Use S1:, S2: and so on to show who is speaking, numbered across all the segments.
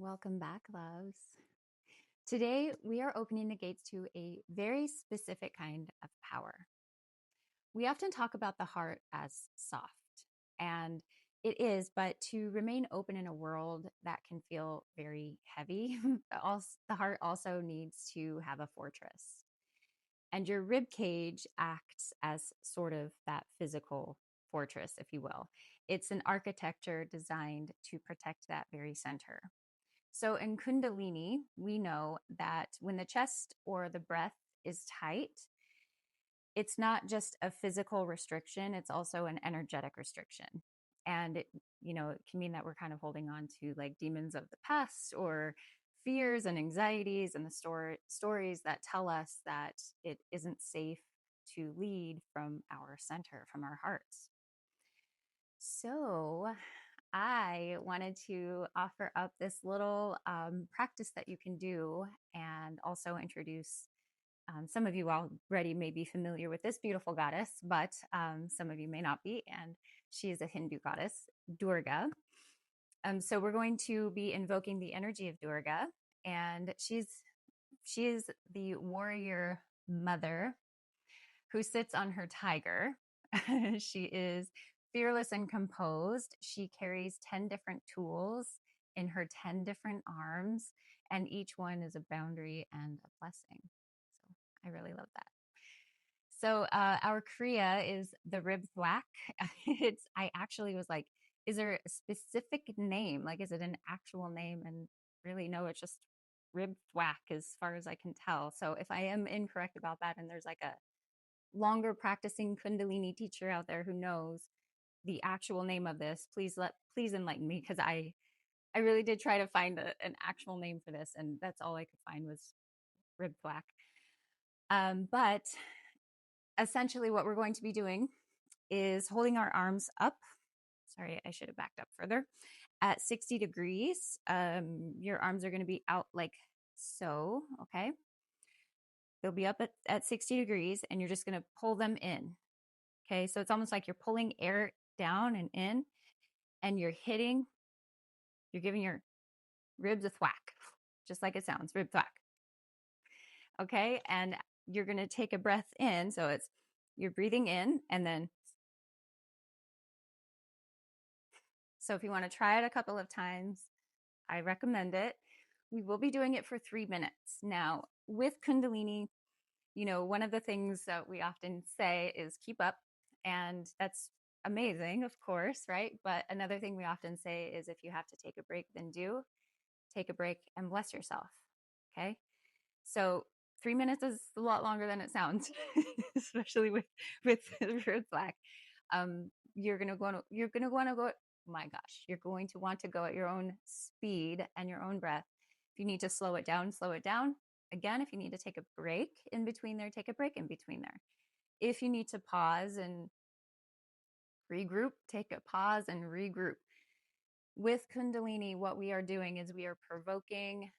S1: Welcome back, loves. Today, we are opening the gates to a very specific kind of power. We often talk about the heart as soft, and it is, but to remain open in a world that can feel very heavy, the heart also needs to have a fortress. And your rib cage acts as sort of that physical fortress, if you will. It's an architecture designed to protect that very center. So in Kundalini, we know that when the chest or the breath is tight, it's not just a physical restriction, it's also an energetic restriction. And it can mean that we're kind of holding on to like demons of the past or fears and anxieties and the stories that tell us that it isn't safe to lead from our center, from our hearts. So I wanted to offer up this little practice that you can do and also introduce. Some of you already may be familiar with this beautiful goddess, but some of you may not be. And she is a Hindu goddess, Durga. So we're going to be invoking the energy of Durga. And she is the warrior mother who sits on her tiger. She is fearless and composed. She carries 10 different tools in her 10 different arms, and each one is a boundary and a blessing. So I really love that. So our Kriya is the rib thwack. I actually was like, is there a specific name? Like, is it an actual name? And really, no, it's just rib thwack as far as I can tell. So if I am incorrect about that, and there's like a longer practicing Kundalini teacher out there who knows the actual name of this, please enlighten me, because I really did try to find an actual name for this, and that's all I could find was rib thwack. But essentially what we're going to be doing is holding our arms up. Sorry, I should have backed up further. At 60 degrees, your arms are going to be out like so, okay? They'll be up at 60 degrees, and you're just going to pull them in. Okay, so it's almost like you're pulling air down and in, and you're giving your ribs a thwack, just like it sounds, rib thwack. Okay, and you're going to take a breath in. So you're breathing in, and then, so if you want to try it a couple of times, I recommend it. We will be doing it for 3 minutes. Now, with Kundalini, one of the things that we often say is keep up. And that's amazing, of course, right? But another thing we often say is if you have to take a break, then do take a break and bless yourself. Okay. So 3 minutes is a lot longer than it sounds, especially with rib black. You're going to want to go, my gosh, you're going to want to go at your own speed and your own breath. If you need to slow it down, slow it down. Again, if you need to take a break in between there, take a break in between there. If you need to pause and regroup, take a pause and regroup. With Kundalini, what we are doing is we are provoking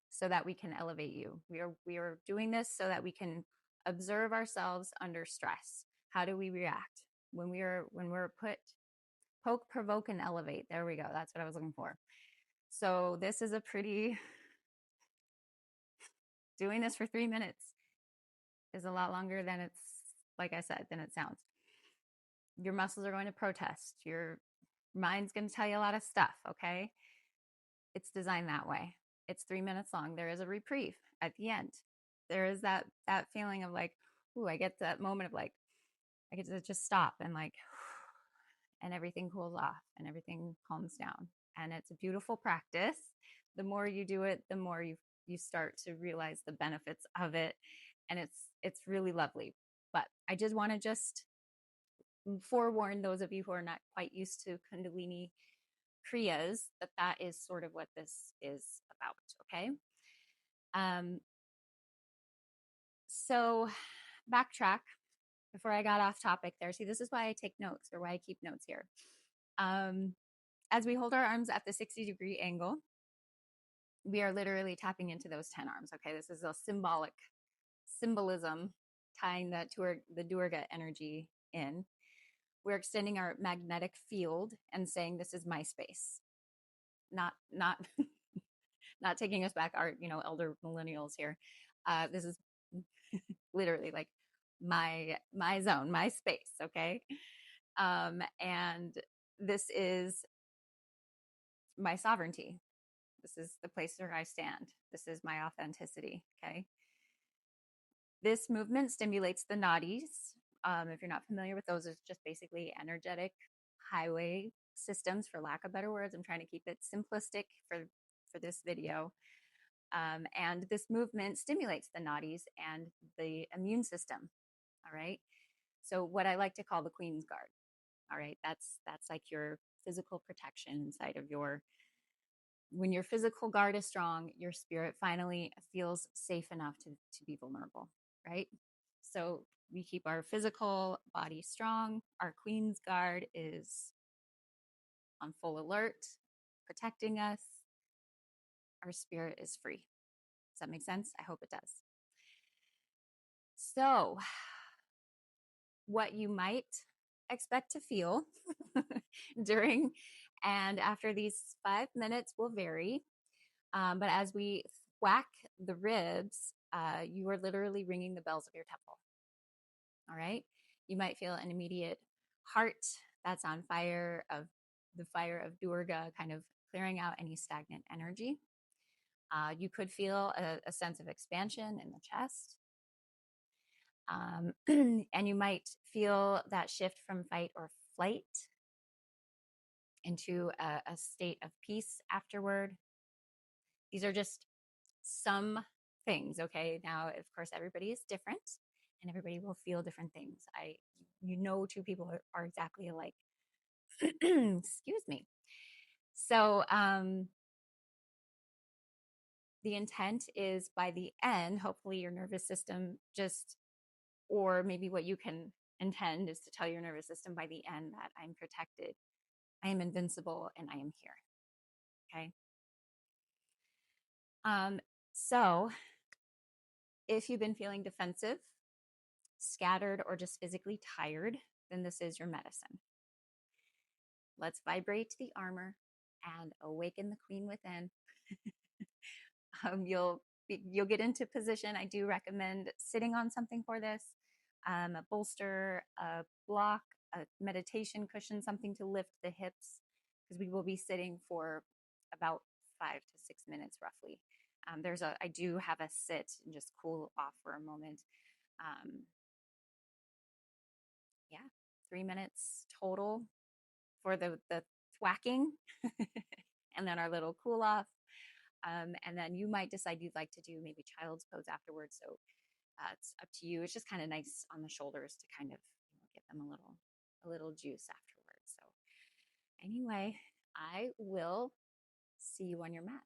S1: so that we can elevate you. We are doing this so that we can observe ourselves under stress. How do we react when we're poke, provoke, and elevate? There we go. That's what I was looking for. So this is doing this for 3 minutes is a lot longer than it's, like I said, than it sounds. Your muscles are going to protest. Your mind's going to tell you a lot of stuff, okay? It's designed that way. It's 3 minutes long. There is a reprieve at the end. There is that feeling of like, ooh, I get that moment of like, I get to just stop and like, and everything cools off and everything calms down. And it's a beautiful practice. The more you do it, the more you start to realize the benefits of it. And it's really lovely. But I just want to forewarn those of you who are not quite used to Kundalini Kriyas that is sort of what this is about. Okay. So backtrack before I got off topic there. See, this is why I take notes, or why I keep notes here. As we hold our arms at the 60-degree angle, we are literally tapping into those 10 arms. Okay. This is a symbolism tying that to the Durga energy in. We're extending our magnetic field and saying, this is my space. not not taking us back, our elder millennials here. This is literally like my zone, my space, okay? And this is my sovereignty. This is the place where I stand. This is my authenticity, okay? This movement stimulates the nadis. If you're not familiar with those, it's just basically energetic highway systems, for lack of better words. I'm trying to keep it simplistic for this video. And this movement stimulates the nadis and the immune system. All right. So what I like to call the Queen's Guard. All right. That's like your physical protection inside of your. When your physical guard is strong, your spirit finally feels safe enough to be vulnerable, right? So we keep our physical body strong. Our Queen's Guard is on full alert, protecting us. Our spirit is free. Does that make sense? I hope it does. So, what you might expect to feel during and after these 5 minutes will vary. But as we whack the ribs, you are literally ringing the bells of your temple. All right. You might feel an immediate heart that's on fire, of the fire of Durga, kind of clearing out any stagnant energy. You could feel a sense of expansion in the chest. And you might feel that shift from fight or flight into a state of peace afterward. These are just some things, okay? Now, of course, everybody is different and everybody will feel different things. Two people are exactly alike. Excuse me. So, the intent is, by the end, hopefully your nervous system or maybe what you can intend is to tell your nervous system by the end that I'm protected, I am invincible, and I am here. Okay. So if you've been feeling defensive, scattered, or just physically tired, then this is your medicine. Let's vibrate the armor and awaken the queen within. You'll get into position. I do recommend sitting on something for this, a bolster, a block, a meditation cushion, something to lift the hips, because we will be sitting for about 5 to 6 minutes roughly. I do have a sit and just cool off for a moment. Yeah, 3 minutes total for the thwacking and then our little cool off. And then you might decide you'd like to do maybe child's pose afterwards. So it's up to you. It's just kind of nice on the shoulders to kind of get them a little juice afterwards. So anyway, I will see you on your mat.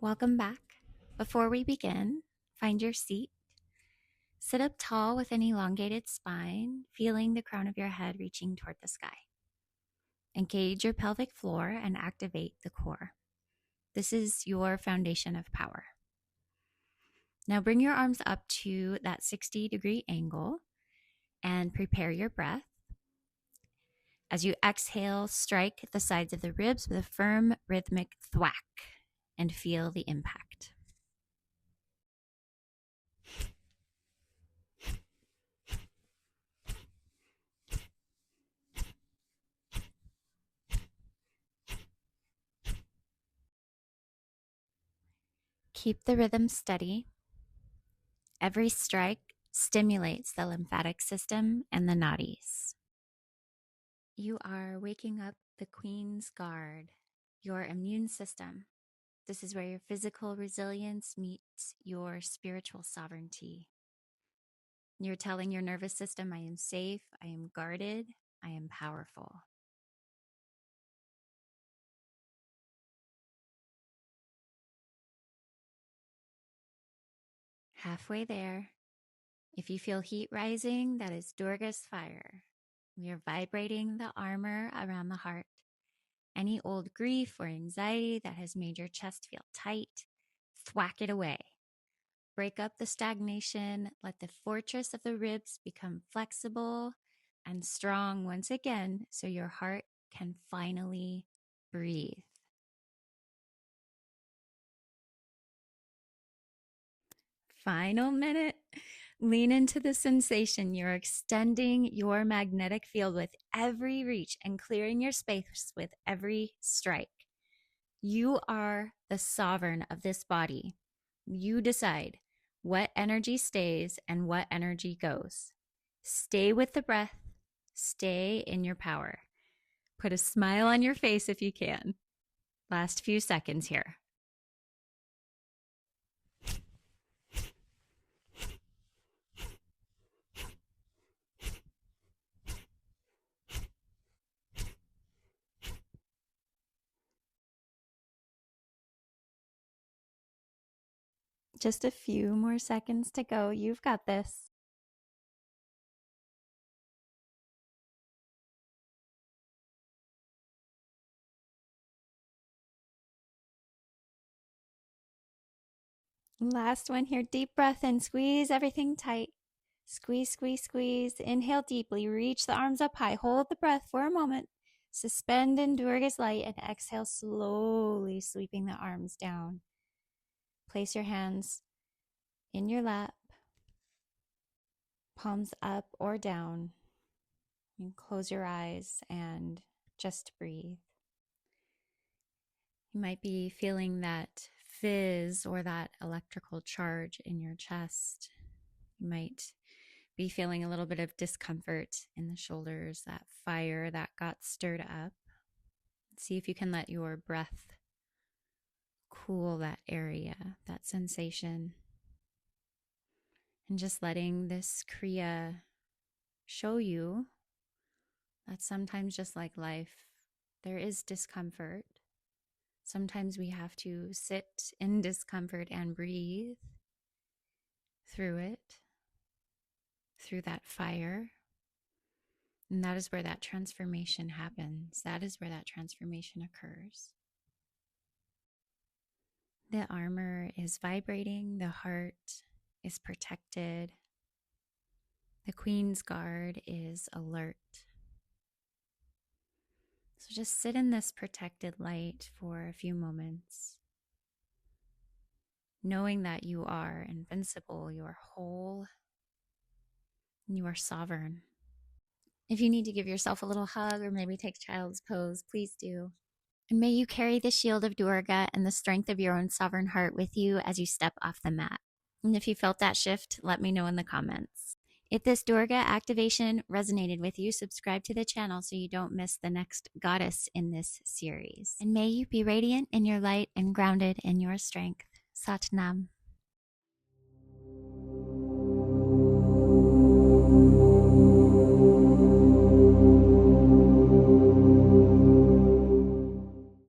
S1: Welcome back. Before we begin, find your seat. Sit up tall with an elongated spine, feeling the crown of your head reaching toward the sky. Engage your pelvic floor and activate the core. This is your foundation of power. Now bring your arms up to that 60-degree angle and prepare your breath. As you exhale, strike the sides of the ribs with a firm rhythmic thwack and feel the impact. Keep the rhythm steady. Every strike stimulates the lymphatic system and the nadis. You are waking up the Queen's Guard, your immune system. This is where your physical resilience meets your spiritual sovereignty. You're telling your nervous system, I am safe, I am guarded, I am powerful. Halfway there. If you feel heat rising, that is Durga's fire. We are vibrating the armor around the heart. Any old grief or anxiety that has made your chest feel tight, thwack it away. Break up the stagnation. Let the fortress of the ribs become flexible and strong once again so your heart can finally breathe. Final minute. Lean into the sensation. You're extending your magnetic field with every reach and clearing your space with every strike. You are the sovereign of this body. You decide what energy stays and what energy goes. Stay with the breath. Stay in your power. Put a smile on your face if you can. Last few seconds here. Just a few more seconds to go. You've got this. Last one here. Deep breath in. Squeeze everything tight. Squeeze, squeeze, squeeze. Inhale deeply. Reach the arms up high. Hold the breath for a moment. Suspend in Durga's light and exhale slowly, sweeping the arms down. Place your hands in your lap, palms up or down. And close your eyes and just breathe. You might be feeling that fizz or that electrical charge in your chest. You might be feeling a little bit of discomfort in the shoulders, that fire that got stirred up. See if you can let your breath cool that area, that sensation. And just letting this Kriya show you that sometimes, just like life, there is discomfort. Sometimes we have to sit in discomfort and breathe through it, through that fire. And that is where that transformation happens. That is where that transformation occurs. The armor is vibrating. The heart is protected. The Queen's Guard is alert. So just sit in this protected light for a few moments, knowing that you are invincible, you are whole, and you are sovereign. If you need to give yourself a little hug or maybe take child's pose, please do. And may you carry the shield of Durga and the strength of your own sovereign heart with you as you step off the mat. And if you felt that shift, let me know in the comments. If this Durga activation resonated with you, subscribe to the channel so you don't miss the next goddess in this series. And may you be radiant in your light and grounded in your strength. Sat Nam.